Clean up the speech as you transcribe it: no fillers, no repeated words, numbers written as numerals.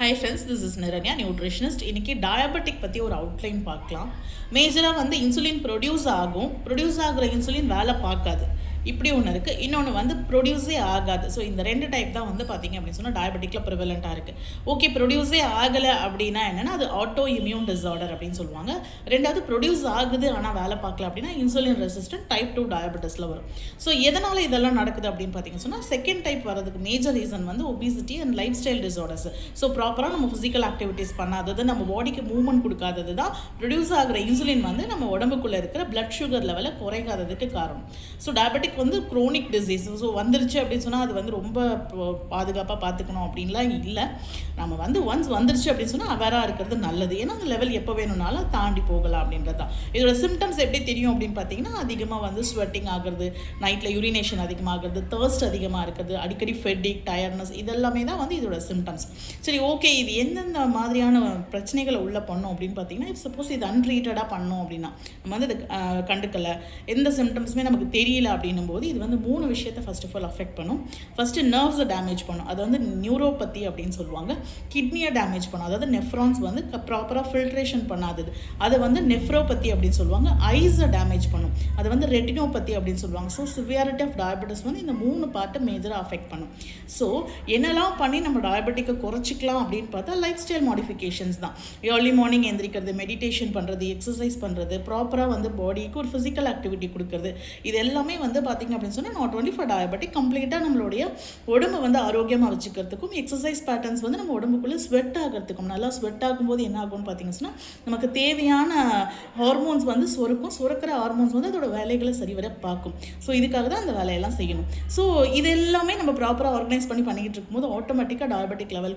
Hi friends, this is Niranya, nutritionist. இன்னைக்கு diabetic பற்றி ஒரு அவுட்லைன் பார்க்கலாம். மேஜராக வந்து இன்சுலின் ப்ரொடியூஸ் ஆகிற இன்சுலின் வேலை பார்க்காது. இப்படி ஒன்று இருக்குது. இன்னொன்று வந்து ப்ரொடியூஸே ஆகாது. ஸோ இந்த ரெண்டு டைப் தான் வந்து பார்த்திங்க அப்படின்னு சொன்னால் டயபெட்டிக்கில் ப்ரிவலண்ட்டாக இருக்குது. ஓகே, ப்ரொடியூஸே ஆகலை அப்படின்னா என்னென்னா அது ஆட்டோ இம்யூன் டிஸார்டர் அப்படின்னு சொல்லுவாங்க. ரெண்டாவது ப்ரொடியூஸ் ஆகுது ஆனால் வேலை பார்க்கல அப்படின்னா இன்சுலின் ரெசிஸ்டன்ட் டைப் 2 டயபெட்டிஸில் வரும். ஸோ எதனால் இதெல்லாம் நடக்குது அப்படின்னு பார்த்தீங்கன்னு சொன்னால் செகண்ட் டைப் வரதுக்கு மேஜர் ரீசன் வந்து obesity and life style disorders. So ப்ராப்பராக நம்ம ஃபிசிக்கல் ஆக்டிவிட்டீஸ் பண்ணாதது, நம்ம பாடிக்கு மூவ்மெண்ட் கொடுக்காதது தான் ப்ரொடியூஸ் ஆகிற இன்சுலின் வந்து நம்ம உடம்புக்குள்ளே இருக்கிற பிளட் சுகர் லெவலை குறைக்காததுக்கு காரணம். ஸோ டயபெட்டிக் வந்து குரோனிக் டிசீஸ். ஸோ வந்துருச்சு அப்படின்னு சொன்னால் அது வந்து ரொம்ப பாதுகாப்பாக பார்த்துக்கணும் அப்படின்லாம் இல்லை. நம்ம வந்து ஒன்ஸ் வந்துருச்சு அப்படின்னு சொன்னால் அவேராக இருக்கிறது நல்லது. ஏன்னா அந்த லெவல் எப்போ வேணும்னாலும் தாண்டி போகலாம் அப்படின்றது தான். இதோட சிம்டம்ஸ் எப்படி தெரியும் அப்படின்னு பார்த்தீங்கன்னா அதிகமாக வந்து ஸ்வெட்டிங் ஆகிறது, நைட்டில் யூரினேஷன் அதிகமாகிறது, தர்ஸ்ட் அதிகமாக இருக்கிறது, அடிக்கடி ஃபெட்டிக், டயர்ட்னஸ், இதெல்லாமே தான் வந்து இதோட சிம்டம்ஸ். சரி, ஓகே, இது எந்தெந்த மாதிரியான பிரச்சனைகளை உள்ள பண்ணோம் அப்படின்னு பார்த்தீங்கன்னா சப்போஸ் இது அன்ட்ரீட்டடாக பண்ணோம் அப்படின்னா நம்ம வந்து இது கண்டுக்கலை, எந்த சிம்டம்ஸுமே நமக்கு தெரியல அப்படின்னும் போது இது வந்து 3 விஷயத்தை ஃபர்ஸ்ட் ஆஃப் ஆல் அஃபெக்ட் பண்ணும். ஃபர்ஸ்ட்டு நர்வ்ஸை டேமேஜ் பண்ணும், அது வந்து நியூரோபதி அப்படின்னு சொல்லுவாங்க. கிட்னியை டேமேஜ் பண்ணும், அதாவது நெஃப்ரான்ஸ் வந்து ப்ராப்பராக ஃபில்ட்ரேஷன் பண்ணாதது, அது வந்து நெஃப்ரோபதி அப்படின்னு சொல்லுவாங்க. ஐஸை டேமேஜ் பண்ணும், அது வந்து ரெட்டினோபதி அப்படின்னு சொல்லுவாங்க. ஸோ சிவியாரிட்டி ஆஃப் டயபெட்டிஸ் வந்து இந்த 3 பார்ட்டை மேஜராக அஃபெக்ட் பண்ணும். ஸோ என்னெல்லாம் பண்ணி நம்ம டயபெட்டிக்கை குறைச்சிக்கலாம் அப்படின்னு பார்த்தா லைஃப் ஸ்டைல் மாடிஃபிகேஷன்ஸ் தான். ஏர்லி மார்னிங் எந்திரிக்கிறது, மெடிடேஷன் பண்ணுறது, எக்ஸசைஸ் பண்ணுறது, ப்ராப்பராக வந்து பாடிக்கு ஒரு ஃபிசிக்கல் ஆக்டிவிட்டி கொடுக்குறது, இது எல்லாமே வந்து பார்த்திங்க அப்படின்னு சொன்னால் நாட் ஒன்லி ஃபார் டயபெட்டிக், கம்ப்ளீட்டாக நம்மளுடைய உடம்பை வந்து ஆரோக்கியமாக வச்சுக்கிறதுக்கும், எக்ஸசைஸ் பேட்டர்ன்ஸ் வந்து நம்ம உடம்புக்குள்ளே ஸ்வெட் ஆகிறதுக்கும், நல்லா ஸ்வெட் ஆகும்போது என்ன ஆகும்னு பார்த்தீங்கன்னா சொன்னால் நமக்கு தேவையான ஹார்மோன்ஸ் வந்து சுரக்கிற ஹார்மோன்ஸ் வந்து அதோட வேலைகளை சரிவர பார்க்கும். ஸோ இதுக்காக தான் அந்த வேலையெல்லாம் செய்யணும். ஸோ இது எல்லாமே நம்ம ப்ராப்பராக ஆர்கனைஸ் பண்ணிக்கிட்டு இருக்கும்போது ஆட்டோமேட்டிக்காக டயபெட்டிக் லெவல்